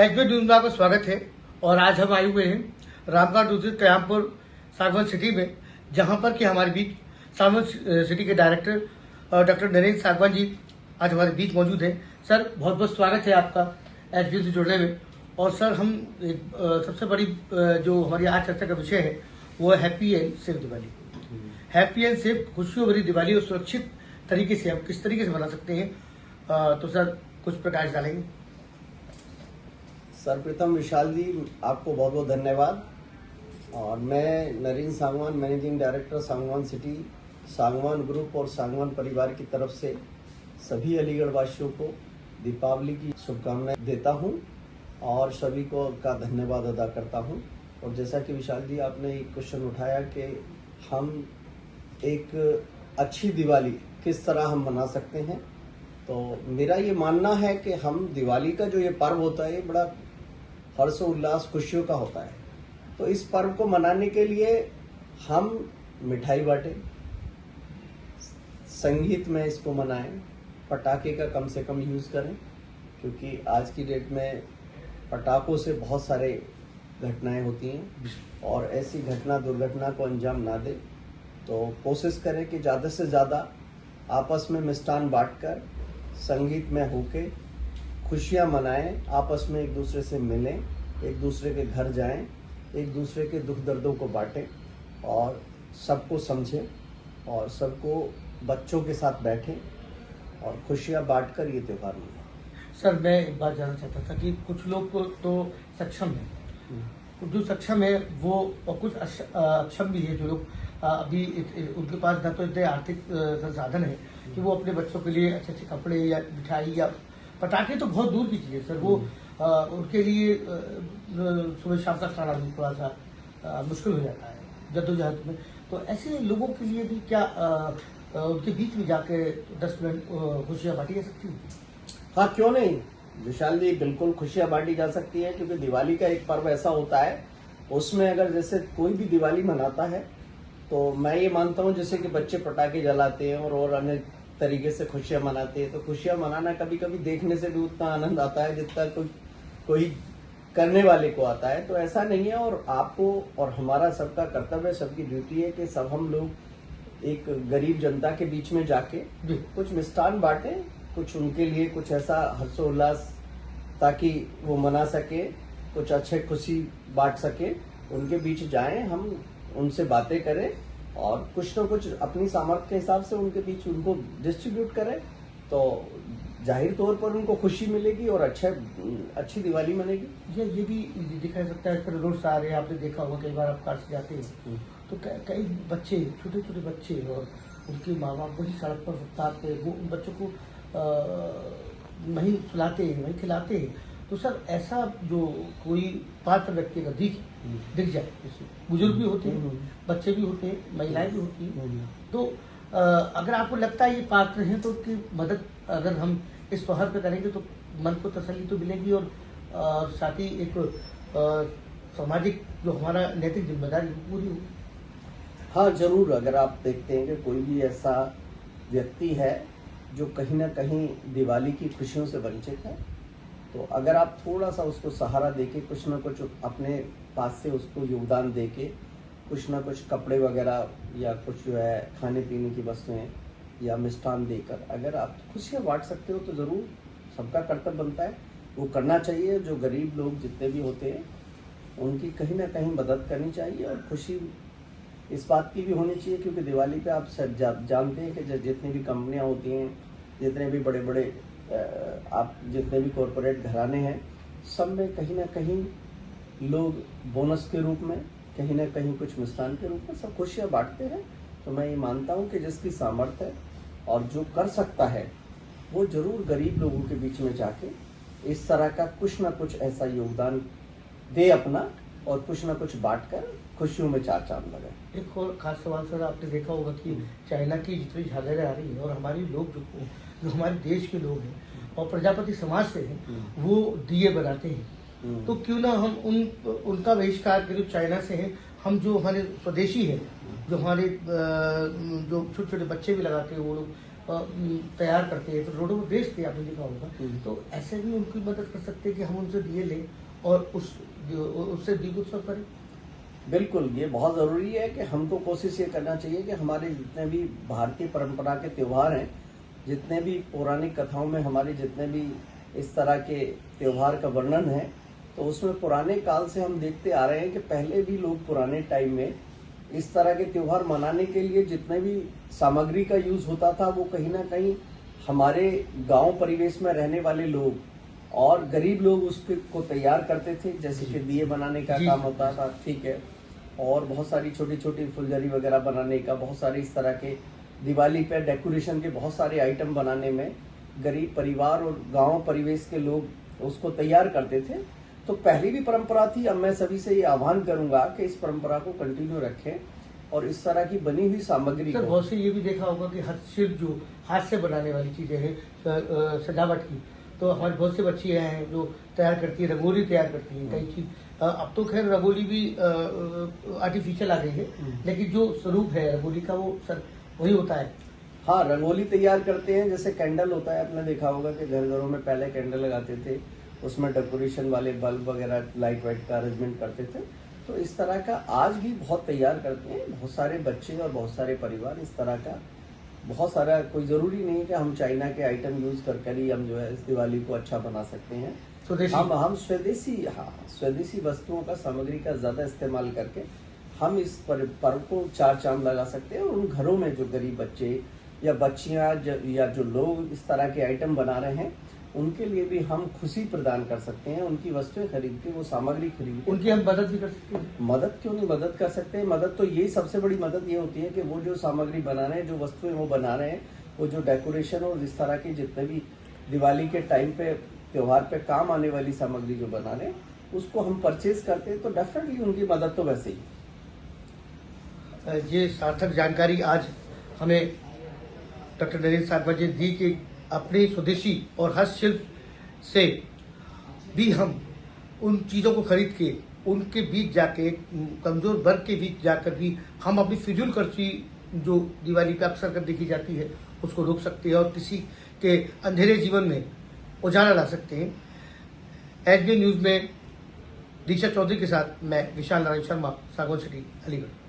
HB news में आपका स्वागत है। और आज हम आए हुए हैं रामगढ़ दूसरी कयामपुर सागवान सिटी में, जहां पर कि हमारे बीच सागवान सिटी के डायरेक्टर डॉक्टर नरेंद्र सागवान जी आज हमारे बीच मौजूद हैं। सर, बहुत बहुत स्वागत है आपका एचबी से जुड़ने में। और सर, हम सबसे बड़ी जो हमारी आज चर्चा का विषय है वो है happy and safe Diwali. Happy and safe, खुशियों भरी दिवाली और सुरक्षित तरीके से हम किस तरीके से मना सकते हैं, तो सर कुछ प्रकाश डालेंगे। सर्वप्रथम विशाल जी, आपको बहुत बहुत धन्यवाद। और मैं नरेंद्र सागवान, मैनेजिंग डायरेक्टर सागवान सिटी, सागवान ग्रुप और सागवान परिवार की तरफ से सभी अलीगढ़ वासियों को दीपावली की शुभकामनाएं देता हूं और सभी को का धन्यवाद अदा करता हूं। और जैसा कि विशाल जी आपने एक क्वेश्चन उठाया कि हम एक अच्छी दिवाली किस तरह हम मना सकते हैं, तो मेरा ये मानना है कि हम दिवाली का जो ये पर्व होता है ये बड़ा हर्ष उल्लास खुशियों का होता है। तो इस पर्व को मनाने के लिए हम मिठाई बांटें, संगीत में इसको मनाएं, पटाखे का कम से कम यूज़ करें, क्योंकि आज की डेट में पटाखों से बहुत सारे घटनाएं होती हैं और ऐसी घटना दुर्घटना को अंजाम ना दें। तो कोशिश करें कि ज़्यादा से ज़्यादा आपस में मिष्ठान बांटकर संगीत में होके खुशियाँ मनाएं, आपस में एक दूसरे से मिलें, एक दूसरे के घर जाएं, एक दूसरे के दुख दर्दों को बांटें और सबको समझें और सबको बच्चों के साथ बैठें और खुशियाँ बांटकर ये त्यौहार मनाएं। सर, मैं एक बात जानना चाहता था कि कुछ लोग को तो सक्षम है, जो सक्षम है वो, और कुछ अक्षम भी है, जो लोग अभी उनके पास न तो इतने आर्थिक संसाधन है कि वो अपने बच्चों के लिए अच्छे अच्छे कपड़े या मिठाई या पटाखे तो बहुत दूर की चीज़ है सर, वो उनके लिए सुबह शाम तक खाना भी थोड़ा सा मुश्किल हो जाता है जद्दोजहद में। तो ऐसे लोगों के लिए भी क्या उनके बीच में जाके 10 मिनट खुशियाँ बांटी जा सकती है? हाँ, क्यों नहीं विशाल जी, बिल्कुल खुशियाँ बांटी जा सकती है, क्योंकि दिवाली का एक पर्व ऐसा होता है, उसमें अगर जैसे कोई भी दिवाली मनाता है तो मैं ये मानता हूँ जैसे कि बच्चे पटाखे जलाते हैं और अन्य तरीके से खुशियाँ मनाते हैं, तो खुशियाँ मनाना कभी कभी देखने से भी उतना आनंद आता है जितना कोई करने वाले को आता है। तो ऐसा नहीं है, और आपको और हमारा सबका कर्तव्य, सबकी ड्यूटी है कि सब हम लोग एक गरीब जनता के बीच में जाके कुछ मिष्ठान बांटें, कुछ उनके लिए कुछ ऐसा हर्षोल्लास ताकि वो मना सके, कुछ अच्छे खुशी बांट सके, उनके बीच जाएं, हम उनसे बातें करें और कुछ न कुछ अपनी सामर्थ्य के हिसाब से उनके बीच उनको डिस्ट्रीब्यूट करें, तो जाहिर तौर पर उनको खुशी मिलेगी और अच्छी दिवाली मनेगी। ये भी दिखा सकता है, रोड आ रहे हैं, आपने देखा होगा कई बार आप कार से जाते हैं तो कई बच्चे, छोटे छोटे बच्चे और उनके माँ बाप वही सड़क पर फुटपाथ पे वो उन बच्चों को वहीं सुलाते हैं, वहीं खिलाते हैं। तो सर, ऐसा जो कोई पात्र व्यक्ति का दिख जाए, बुजुर्ग भी होते हैं, बच्चे भी होते हैं, महिलाएं भी होती हैं, तो अगर आपको लगता है ये पात्र हैं तो उनकी मदद अगर हम इस त्योहार पे करेंगे तो मन को तसल्ली तो मिलेगी और साथ ही एक सामाजिक जो हमारा नैतिक जिम्मेदारी पूरी होगी। हाँ जरूर, अगर आप देखते हैं कि कोई भी ऐसा व्यक्ति है जो कहीं ना कहीं दिवाली की खुशियों से वंचित है, तो अगर आप थोड़ा सा उसको सहारा देके कुछ ना कुछ अपने पास से उसको योगदान देके कुछ ना कुछ कपड़े वगैरह या कुछ जो है खाने पीने की वस्तुएं या मिष्ठान देकर अगर आप खुशियाँ बांट सकते हो तो ज़रूर सबका कर्तव्य बनता है, वो करना चाहिए। जो गरीब लोग जितने भी होते हैं उनकी कहीं ना कहीं मदद करनी चाहिए और खुशी इस बात की भी होनी चाहिए, क्योंकि दिवाली पे आप जानते हैं कि जितनी भी कंपनियां होती हैं, जितने भी बड़े बड़े आप जितने भी कॉरपोरेट घराने हैं, सब में कहीं ना कहीं लोग बोनस के रूप में, कहीं ना कहीं कुछ मिष्ठान के रूप में सब खुशियाँ बांटते हैं। तो मैं ये मानता हूँ कि जिसकी सामर्थ्य है और जो कर सकता है वो जरूर गरीब लोगों के बीच में जाके इस तरह का कुछ ना कुछ ऐसा योगदान दे अपना, और कुछ ना कुछ बांटकर खुशियों में चार चांद लगाए। एक और खास सवाल सर, आपने देखा होगा कि चाइना की जितनी झालरें आ रही है और हमारी लोग जो हमारे देश के लोग हैं और प्रजापति समाज से हैं, वो दिए बनाते हैं, तो क्यों ना हम उनका बहिष्कार करें जो चाइना से हैं, हम जो हमारे स्वदेशी हैं, जो हमारे जो छोटे छोटे बच्चे भी लगाते हैं वो लोग तैयार करते हैं, तो रोडों में बेचते हैं, आपने देखा होगा। तो ऐसे भी उनकी मदद कर सकते हैं कि हम उनसे दिए लें और उससे दीपोत्सव करें। बिल्कुल, ये बहुत ज़रूरी है कि हमको कोशिश ये करना चाहिए कि हमारे जितने भी भारतीय परंपरा के त्यौहार हैं, जितने भी पौराणिक कथाओं में हमारे जितने भी इस तरह के त्यौहार का वर्णन है, तो उसमें पुराने काल से हम देखते आ रहे हैं कि पहले भी लोग पुराने टाइम में इस तरह के त्यौहार मनाने के लिए जितने भी सामग्री का यूज़ होता था, वो कहीं ना कहीं हमारे गांव परिवेश में रहने वाले लोग और गरीब लोग उसको तैयार करते थे, जैसे कि दिए बनाने का काम होता था, ठीक है, और बहुत सारी छोटी छोटी फुलझड़ी वगैरह बनाने का, बहुत सारे इस तरह के दिवाली पे डेकोरेशन के बहुत सारे आइटम बनाने में गरीब परिवार और गांव परिवेश के लोग उसको तैयार करते थे। तो पहली भी परंपरा थी। अब मैं सभी से ये आह्वान करूंगा कि इस परंपरा को कंटिन्यू रखें और इस तरह की बनी हुई सामग्री सर, बहुत से ये भी देखा होगा कि हस्तशिल्प जो हाथ से बनाने वाली चीजें हैं, सजावट की, तो हमारी बहुत से बच्चियां हैं जो तैयार करती है, रंगोली तैयार करती है, कई चीज। अब तो खैर रंगोली भी आर्टिफिशियल आ गई है, लेकिन जो स्वरूप है रंगोली का वो सर वही होता है। हाँ, रंगोली तैयार करते हैं, जैसे कैंडल होता है, आपने देखा होगा कि घर घरों में पहले कैंडल लगाते थे, उसमें डेकोरेशन वाले बल्ब वगैरह लाइट वाइट का अरेंजमेंट करते थे। तो इस तरह का आज भी बहुत तैयार करते हैं बहुत सारे बच्चे और बहुत सारे परिवार। इस तरह का बहुत सारा, कोई ज़रूरी नहीं है कि हम चाइना के आइटम यूज़ कर ही हम जो है इस दिवाली को अच्छा बना सकते हैं। हम स्वदेशी वस्तुओं का, सामग्री का ज़्यादा इस्तेमाल करके हम इस पर्व को चार चांद लगा सकते हैं। और उन घरों में जो गरीब बच्चे या बच्चियां या जो लोग इस तरह के आइटम बना रहे हैं, उनके लिए भी हम खुशी प्रदान कर सकते हैं। उनकी वस्तुएं खरीद के, वो सामग्री खरीद के उनकी हम मदद भी कर सकते हैं। मदद क्यों नहीं, मदद कर सकते हैं। मदद तो ये सबसे बड़ी मदद ये होती है कि वो जो सामग्री बना रहे हैं, जो वस्तुएं वो बना रहे हैं, वो जो डेकोरेशन और इस तरह के जितने भी दिवाली के टाइम पे त्योहार पे काम आने वाली सामग्री जो बना रहे हैं, उसको हम परचेज करते हैं, तो डेफिनेटली उनकी मदद तो वैसे ही। ये सार्थक जानकारी आज हमें डॉक्टर नरेंद्र सागवा जी दी कि अपने स्वदेशी और हस्तशिल्प से भी हम उन चीज़ों को खरीद के उनके बीच जाके, कमज़ोर वर्ग के बीच जाकर भी हम अपनी फिजूल खर्ची जो दिवाली पे अक्सर कर देखी जाती है उसको रोक सकते हैं और किसी के अंधेरे जीवन में उजाला ला सकते हैं। एचबी न्यूज़ में दीक्षा चौधरी के साथ मैं विशाल नारायण शर्मा, सागौन सिटी, अलीगढ़।